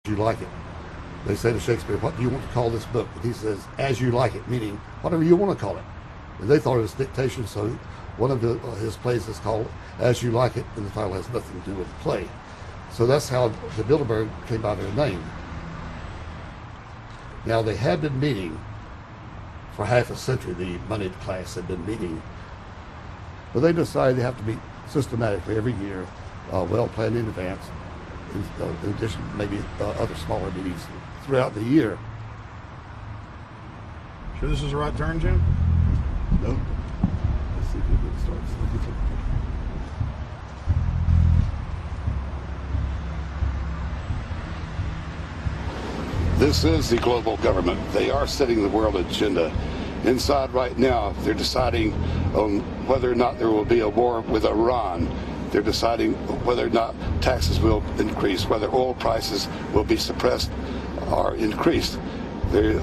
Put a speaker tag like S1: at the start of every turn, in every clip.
S1: You like it. They say to Shakespeare, what do you want to call this book? And he says, as you like it, meaning whatever you want to call it. And they thought it was dictation, so one of his plays is called As You Like It, and the title has nothing to do with the play. So that's how the Bilderberg came by their name. Now, they had been meeting for half a century. The moneyed class had been meeting. But they decided they have to meet systematically every year, well planned in advance, in addition to maybe other smaller meetings throughout the year.
S2: Sure this is the right turn, Jim?
S1: No. Let's see if we can start. This is the global government. They are setting the world agenda. Inside right now, they're deciding on whether or not there will be a war with Iran. They're deciding whether or not taxes will increase, whether oil prices will be suppressed or increased. There's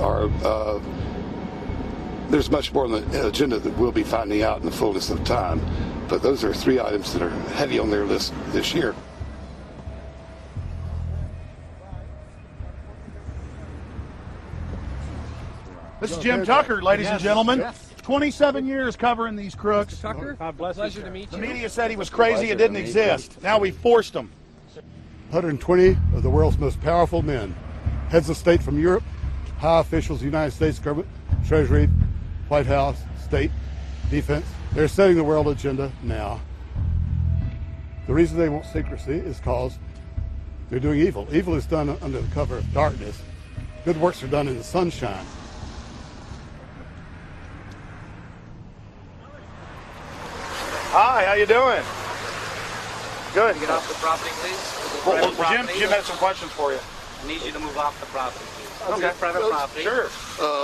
S1: much more on the agenda that we'll be finding out in the fullness of time. But those are three items that are heavy on their list this year.
S2: This is Jim Tucker, ladies and gentlemen. Yes. 27 years covering these crooks.
S3: Mr. Tucker, God bless pleasure to meet you.
S2: The media said he was crazy, it didn't exist. Now we forced him.
S1: 120 of the world's most powerful men, heads of state from Europe, high officials, United States government, Treasury, White House, state, defense. They're setting the world agenda now. The reason they want secrecy is because they're doing evil. Evil is done under the cover of darkness. Good works are done in the sunshine.
S2: Hi, how you doing? Good.
S4: Get off the property, please.
S2: Well, Jim has some questions for you.
S4: I need you to move off the property, please.
S2: Okay.
S4: Private property.
S2: Sure.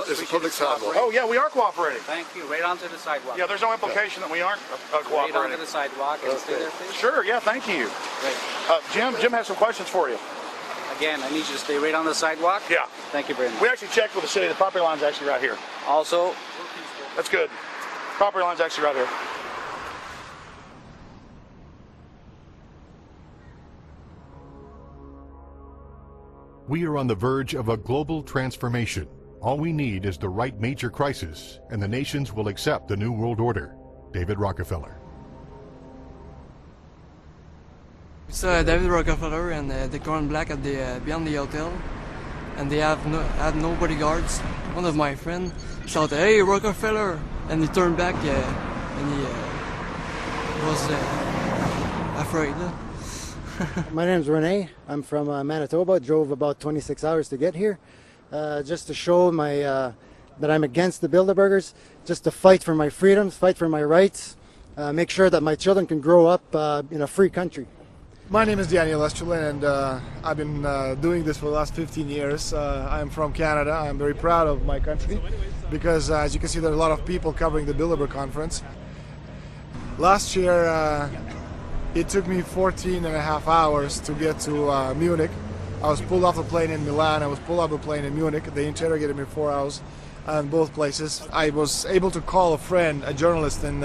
S1: It's a public sidewalk.
S2: Oh, yeah, we are cooperating.
S4: Thank you. Right onto the sidewalk.
S2: Yeah, there's no implication that we aren't
S4: Right
S2: cooperating.
S4: onto the sidewalk and stay there, please.
S2: Sure, yeah, thank you.
S4: Great.
S2: Jim has some questions for you.
S4: Again, I need you to stay right on the sidewalk.
S2: Yeah.
S4: Thank you very much.
S2: We actually checked with the city. The property line's actually right here.
S4: Also,
S2: That's good. Property line's actually right here.
S5: We are on the verge of a global transformation. All we need is the right major crisis, and the nations will accept the New World Order. David Rockefeller.
S6: It's David Rockefeller, and they're going black at the behind the hotel, and they had no bodyguards. One of my friends shouted, "Hey, Rockefeller!" and he turned back, and he was afraid.
S7: My name's Rene. I'm from Manitoba. Drove about 26 hours to get here, just to show that I'm against the Bilderbergers, just to fight for my freedoms, fight for my rights, make sure that my children can grow up in a free country.
S8: My name is Daniel Estrelin, and I've been doing this for the last 15 years. I'm from Canada. I'm very proud of my country because, as you can see, there are a lot of people covering the Bilderberg conference. Last year, it took me 14 and a half hours to get to Munich. I was pulled off a plane in Milan. I was pulled off a plane in Munich. They interrogated me 4 hours in both places. I was able to call a friend, a journalist in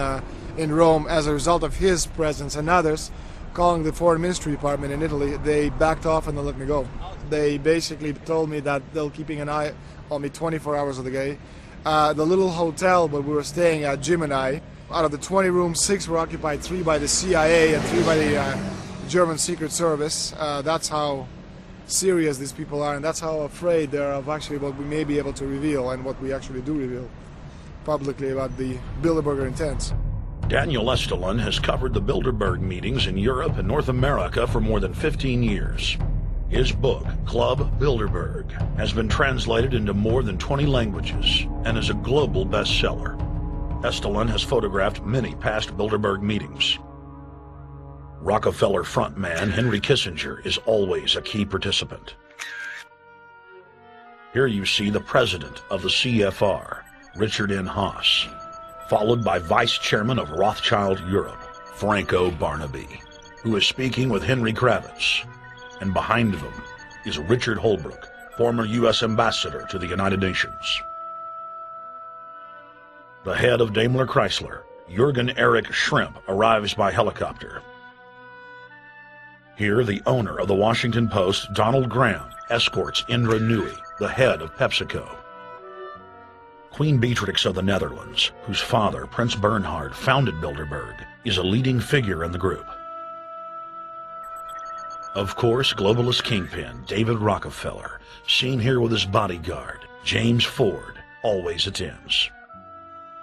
S8: Rome, as a result of his presence and others. Calling the foreign ministry department in Italy, they backed off and they let me go. They basically told me that they'll keeping an eye on me 24 hours of the day. The little hotel where we were staying at, Jim and I, out of the 20 rooms, 6 were occupied, 3 by the CIA and 3 by the German Secret Service. That's how serious these people are, and that's how afraid they are of actually what we may be able to reveal and what we actually do reveal publicly about the Bilderberger intents.
S9: Daniel Estrelin has covered the Bilderberg meetings in Europe and North America for more than 15 years. His book, Club Bilderberg, has been translated into more than 20 languages and is a global bestseller. Estrelin has photographed many past Bilderberg meetings. Rockefeller frontman Henry Kissinger is always a key participant. Here you see the president of the CFR, Richard N. Haas, followed by Vice Chairman of Rothschild Europe, Franco Barnaby, who is speaking with Henry Kravitz. And behind them is Richard Holbrooke, former U.S. Ambassador to the United Nations. The head of Daimler Chrysler, Jürgen Erich Schrimp, arrives by helicopter. Here, the owner of the Washington Post, Donald Graham, escorts Indra Nooyi, the head of PepsiCo. Queen Beatrix of the Netherlands, whose father, Prince Bernhard, founded Bilderberg, is a leading figure in the group. Of course, globalist kingpin David Rockefeller, seen here with his bodyguard, James Ford, always attends.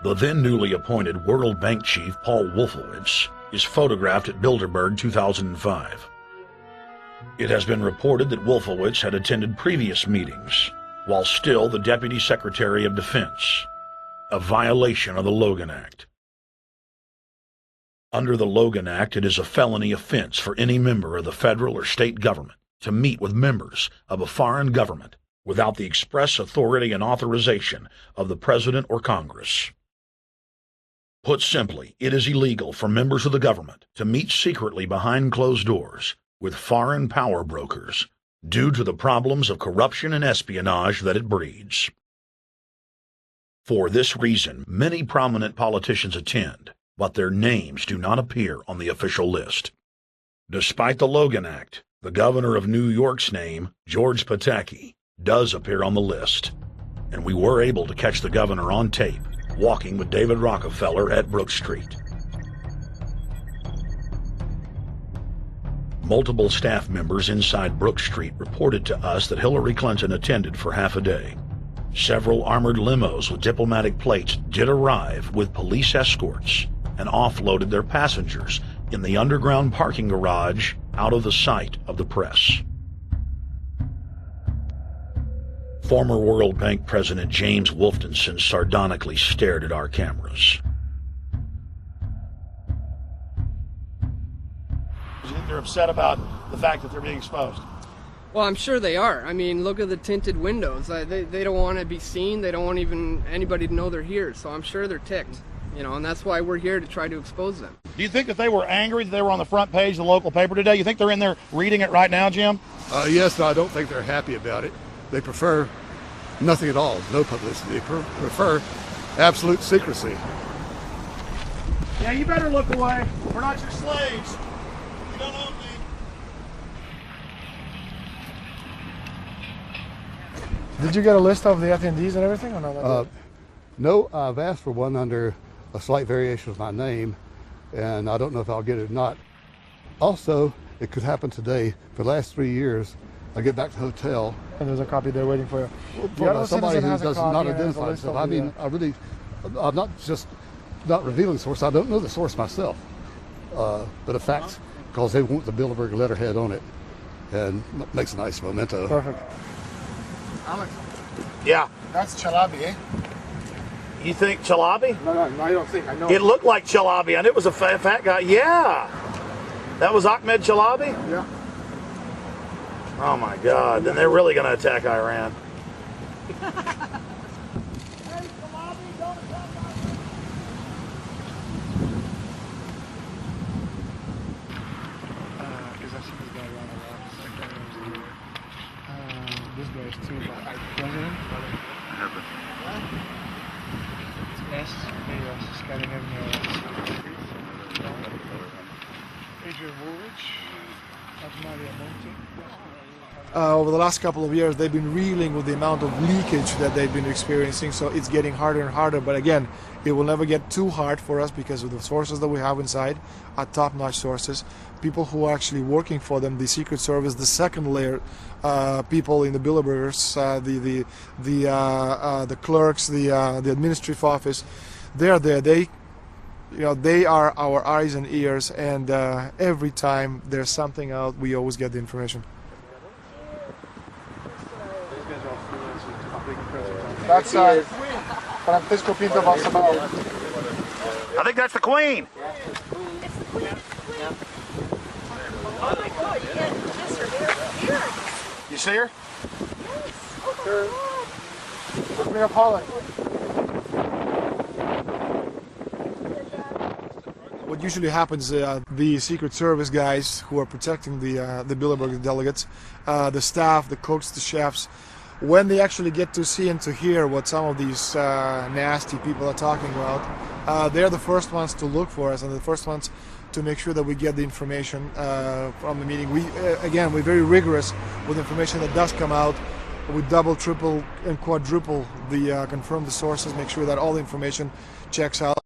S9: The then newly appointed World Bank chief Paul Wolfowitz is photographed at Bilderberg 2005. It has been reported that Wolfowitz had attended previous meetings, while still the Deputy Secretary of Defense, a violation of the Logan Act. Under the Logan Act, it is a felony offense for any member of the federal or state government to meet with members of a foreign government without the express authority and authorization of the President or Congress. Put simply, it is illegal for members of the government to meet secretly behind closed doors with foreign power brokers due to the problems of corruption and espionage that it breeds. For this reason, many prominent politicians attend, but their names do not appear on the official list. Despite the Logan Act, the governor of New York's name, George Pataki, does appear on the list, and we were able to catch the governor on tape walking with David Rockefeller at Brook Street. Multiple staff members inside Brook Street reported to us that Hillary Clinton attended for half a day. Several armored limos with diplomatic plates did arrive with police escorts and offloaded their passengers in the underground parking garage out of the sight of the press. Former World Bank President James Wolfensohn sardonically stared at our cameras.
S2: They're upset about the fact that they're being exposed.
S6: Well, I'm sure they are. I mean, look at the tinted windows. They don't want to be seen. They don't want even anybody to know they're here. So I'm sure they're ticked, you know, and that's why we're here to try to expose them.
S2: Do you think that they were angry that they were on the front page of the local paper today? You think they're in there reading it right now, Jim?
S1: Yes, I don't think they're happy about it. They prefer nothing at all, no publicity. They prefer absolute secrecy.
S2: Yeah, you better look away. We're not your slaves. You don't own me.
S8: Did you get a list of the attendees and everything, or not?
S1: No, I've asked for one under a slight variation of my name, and I don't know if I'll get it or not. Also, it could happen today. For the last 3 years, I get back to the hotel.
S8: And there's a copy there waiting for you.
S1: For somebody who does not identify himself. I mean, I'm not just not revealing the source. I don't know the source myself. But a fact, because they want the Bilderberg letterhead on it, and makes a nice memento.
S8: Perfect.
S7: Alex.
S2: Yeah.
S7: That's Chalabi, eh?
S2: You think Chalabi?
S7: No, I don't think. I know.
S2: It looked like Chalabi. I knew it was a fat guy. Yeah. That was Ahmed Chalabi?
S7: Yeah.
S2: Oh my God. Then they're really going to attack Iran.
S8: This guy is too bad. President? It's S. Scandinavia. Adrian Woolrich. Over the last couple of years, they've been reeling with the amount of leakage that they've been experiencing, so it's getting harder and harder. But again, it will never get too hard for us because of the sources that we have inside are top-notch sources. People who are actually working for them, the Secret Service, the second layer, people in the Bilderbergers, the clerks, the administrative office, they're there. They are our eyes and ears, and every time there's something out, we always get the information. That's Francisco Pinto Balsamao.
S2: I think that's the Queen.
S3: It's the Queen. Yeah. Oh my God, yeah, just her hair.
S2: You see her?
S3: Yes. Oh my God.
S8: Queen of Holland. What usually happens, the Secret Service guys who are protecting the Bilderberg delegates, the staff, the cooks, the chefs, when they actually get to see and to hear what some of these nasty people are talking about, they're the first ones to look for us and the first ones to make sure that we get the information from the meeting. We're very rigorous with information that does come out. We double, triple, and quadruple the confirm the sources, make sure that all the information checks out.